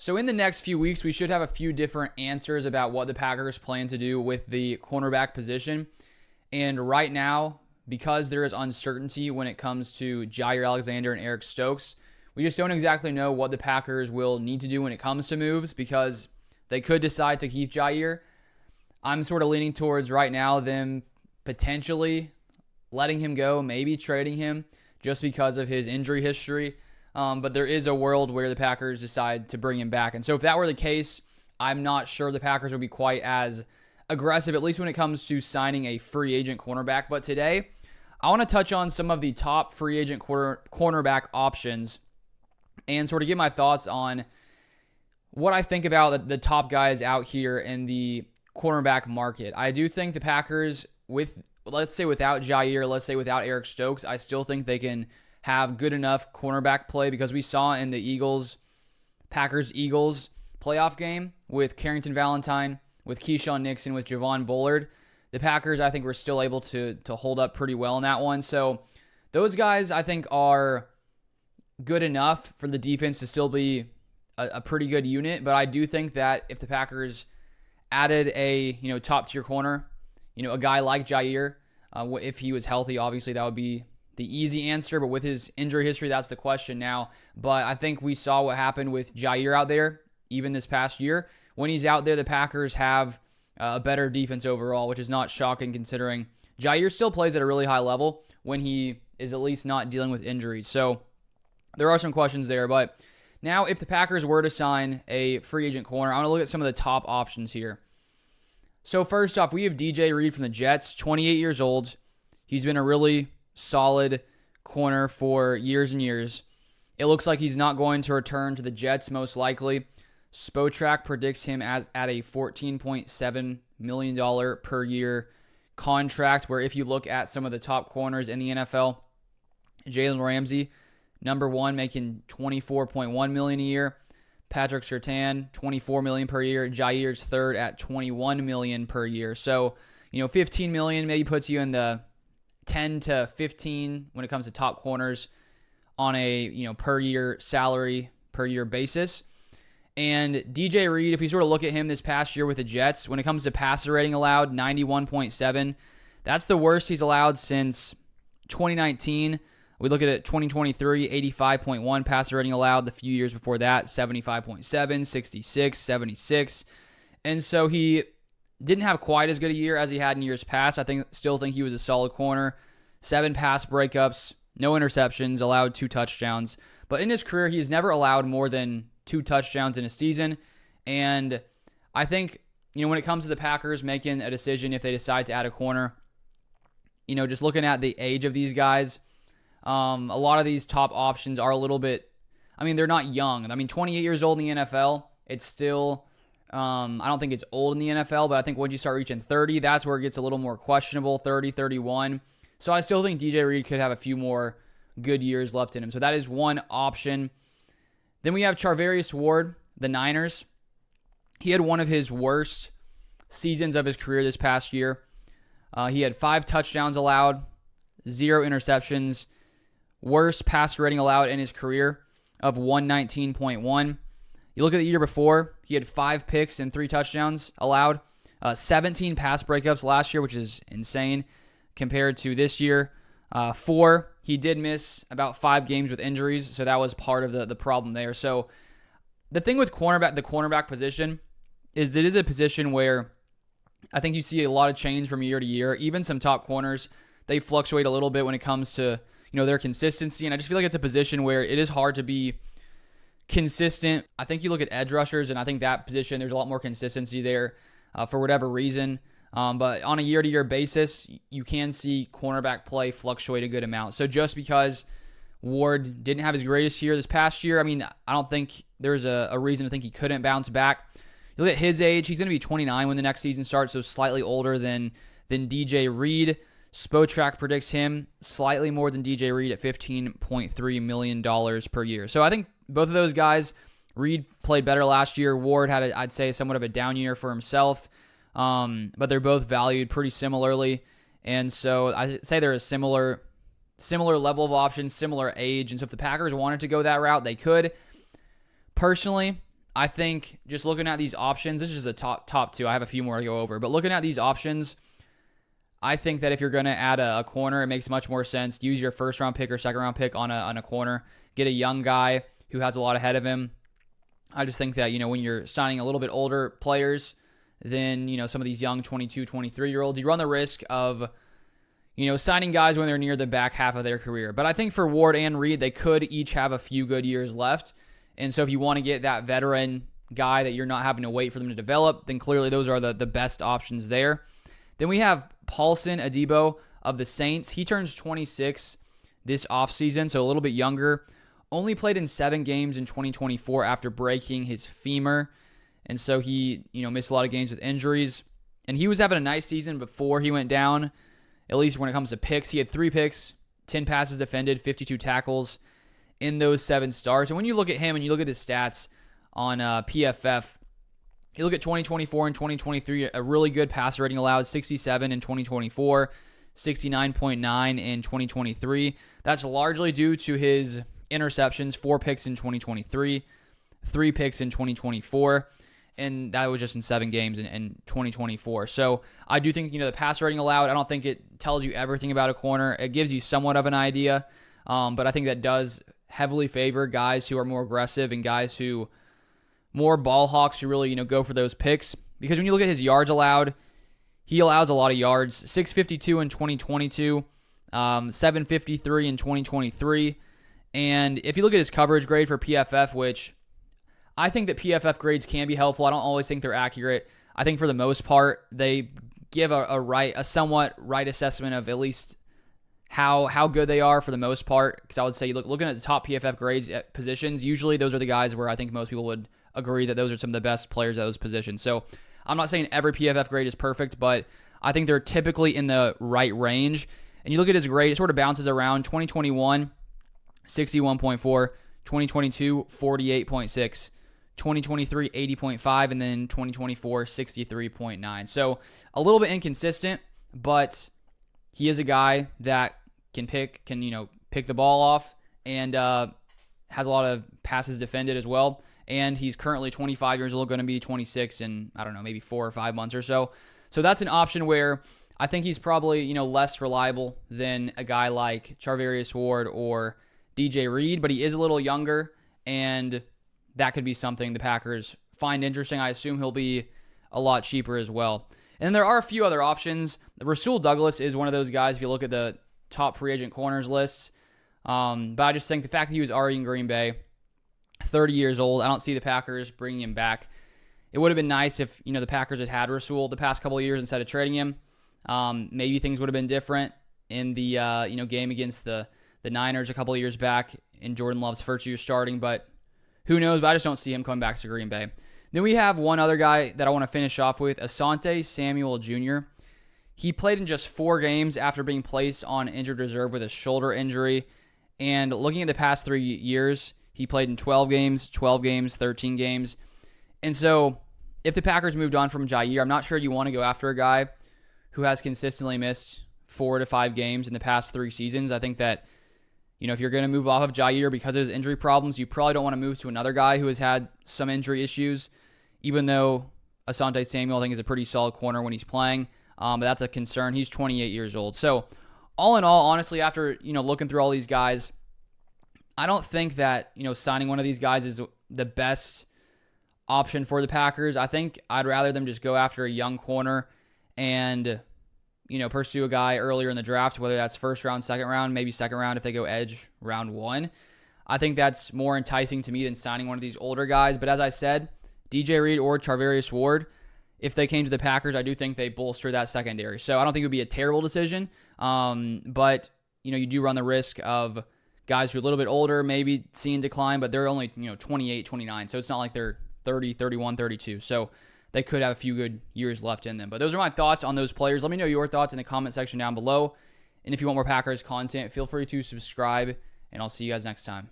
So in the next few weeks, we should have a few different answers about what the Packers plan to do with the cornerback position. And right now, because there is uncertainty when it comes to Jaire Alexander and Eric Stokes, we just don't exactly know what the Packers will need to do when it comes to moves, because they could decide to keep Jaire. I'm sort of leaning towards right now them potentially letting him go, maybe trading him just because of his injury history. But there is a world where the Packers decide to bring him back. And so if that were the case, I'm not sure the Packers would be quite as aggressive, at least when it comes to signing a free agent cornerback. But today, I want to touch on some of the top free agent cornerback options and sort of give my thoughts on what I think about the top guys out here in the cornerback market. I do think the Packers, let's say without Jaire, let's say without Eric Stokes, I still think they can have good enough cornerback play, because we saw in the Packers-Eagles playoff game with Carrington Valentine, with Keyshawn Nixon, with Javon Bullard, the Packers, I think, were still able to hold up pretty well in that one. So those guys, I think, are good enough for the defense to still be a pretty good unit. But I do think that if the Packers added a top-tier corner, a guy like Jaire, if he was healthy, obviously that would be the easy answer, but with his injury history, that's the question now. But I think we saw what happened with Jaire out there, even this past year. When he's out there, the Packers have a better defense overall, which is not shocking considering Jaire still plays at a really high level when he is at least not dealing with injuries. So there are some questions there. But now if the Packers were to sign a free agent corner, I want to look at some of the top options here. So first off, we have DJ Reed from the Jets, 28 years old. He's been a really solid corner for years and years. It looks like he's not going to return to the Jets, most likely. Spotrac predicts him at a $14.7 million per year contract, where if you look at some of the top corners in the NFL, Jalen Ramsey, number one, making $24.1 million a year. Patrick Surtain, $24 million per year. Jaire's third at $21 million per year. So, $15 million maybe puts you in the 10 to 15 when it comes to top corners on a per year salary per year basis. And DJ Reed, if we sort of look at him this past year with the Jets, when it comes to passer rating allowed, 91.7. That's the worst he's allowed since 2019. We look at it 2023, 85.1 passer rating allowed. The few years before that, 75.7, 66, 76. And so he didn't have quite as good a year as he had in years past. Still think he was a solid corner. 7 pass breakups, no interceptions, allowed 2 touchdowns. But in his career, he's never allowed more than 2 touchdowns in a season. And I think, when it comes to the Packers making a decision if they decide to add a corner, just looking at the age of these guys, a lot of these top options are a little bit, they're not young. 28 years old in the NFL, it's still, I don't think it's old in the NFL, but I think once you start reaching 30, that's where it gets a little more questionable, 30, 31. So I still think DJ Reed could have a few more good years left in him. So that is one option. Then we have Charvarius Ward, the Niners. He had one of his worst seasons of his career this past year. He had 5 touchdowns allowed, 0 interceptions, worst passer rating allowed in his career of 119.1. You look at the year before, he had 5 picks and 3 touchdowns allowed, 17 pass breakups last year, which is insane compared to this year. 4, he did miss about 5 games with injuries, so that was part of the problem there. So the thing with the cornerback position is it is a position where I think you see a lot of change from year to year. Even some top corners, they fluctuate a little bit when it comes to their consistency, and I just feel like it's a position where it is hard to be consistent. I think you look at edge rushers, and I think that position, there's a lot more consistency there for whatever reason. But on a year-to-year basis, you can see cornerback play fluctuate a good amount. So just because Ward didn't have his greatest year this past year, I don't think there's a reason to think he couldn't bounce back. You look at his age, he's going to be 29 when the next season starts, so slightly older than DJ Reed. Spotrac predicts him slightly more than DJ Reed at $15.3 million per year. So I think both of those guys, Reed played better last year. Ward had, I'd say, somewhat of a down year for himself. But they're both valued pretty similarly. And so I say they're a similar level of options, similar age. And so if the Packers wanted to go that route, they could. Personally, I think just looking at these options, this is the top two. I have a few more to go over, but looking at these options, I think that if you're going to add a corner, it makes much more sense. Use your first round pick or second round pick on a corner. Get a young guy who has a lot ahead of him. I just think that, when you're signing a little bit older players than, some of these young 22, 23-year-olds, you run the risk of, signing guys when they're near the back half of their career. But I think for Ward and Reed, they could each have a few good years left. And so if you want to get that veteran guy that you're not having to wait for them to develop, then clearly those are the best options there. Then we have Paulson Adebo of the Saints. He turns 26 this offseason, so a little bit younger. Only played in 7 games in 2024 after breaking his femur. And so he, missed a lot of games with injuries. And he was having a nice season before he went down, at least when it comes to picks. He had 3 picks, 10 passes defended, 52 tackles in those 7 starts. And when you look at him and you look at his stats on PFF, you look at 2024 and 2023, a really good passer rating allowed, 67 in 2024, 69.9 in 2023. That's largely due to his interceptions, 4 picks in 2023, 3 picks in 2024, and that was just in 7 games in 2024. So I do think, the passer rating allowed, I don't think it tells you everything about a corner. It gives you somewhat of an idea, but I think that does heavily favor guys who are more aggressive and guys who more ball hawks who really, go for those picks. Because when you look at his yards allowed, he allows a lot of yards. 652 in 2022, 753 in 2023. And if you look at his coverage grade for PFF, which I think that PFF grades can be helpful. I don't always think they're accurate. I think for the most part, they give a somewhat right assessment of at least how good they are for the most part. Because I would say, looking at the top PFF grades at positions, usually those are the guys where I think most people would agree that those are some of the best players at those positions. So I'm not saying every PFF grade is perfect, but I think they're typically in the right range. And you look at his grade, it sort of bounces around. 2021, 61.4, 2022, 48.6, 2023, 80.5, and then 2024, 63.9. So a little bit inconsistent, but he is a guy that can pick the ball off and has a lot of passes defended as well. And he's currently 25 years old, going to be 26 in, I don't know, maybe 4 or 5 months or so. So that's an option where I think he's probably, less reliable than a guy like Charvarius Ward or DJ Reed, but he is a little younger, and that could be something the Packers find interesting. I assume he'll be a lot cheaper as well. And there are a few other options. Rasul Douglas is one of those guys if you look at the top free agent corners lists. But I just think the fact that he was already in Green Bay, 30 years old, I don't see the Packers bringing him back. It would have been nice if, the Packers had Rasul the past couple of years instead of trading him. Maybe things would have been different in the game against the Niners a couple of years back in Jordan Love's first year starting, but who knows? But I just don't see him coming back to Green Bay. Then we have one other guy that I want to finish off with, Asante Samuel Jr. He played in just 4 games after being placed on injured reserve with a shoulder injury. And looking at the past 3 years, he played in 12 games, 13 games. And so if the Packers moved on from Jair, I'm not sure you want to go after a guy who has consistently missed 4 to 5 games in the past 3 seasons. I think that, if you're going to move off of Jair because of his injury problems, you probably don't want to move to another guy who has had some injury issues, even though Asante Samuel, I think, is a pretty solid corner when he's playing. But that's a concern. He's 28 years old. So all in all, honestly, after, looking through all these guys, I don't think that, signing one of these guys is the best option for the Packers. I think I'd rather them just go after a young corner and, pursue a guy earlier in the draft, whether that's first round, second round, maybe second round if they go edge round 1. I think that's more enticing to me than signing one of these older guys. But as I said, DJ Reed or Charvarius Ward, if they came to the Packers, I do think they bolster that secondary. So I don't think it would be a terrible decision. But, you do run the risk of guys who are a little bit older, maybe seeing decline, but they're only, 28, 29. So it's not like they're 30, 31, 32. So they could have a few good years left in them. But those are my thoughts on those players. Let me know your thoughts in the comment section down below. And if you want more Packers content, feel free to subscribe, and I'll see you guys next time.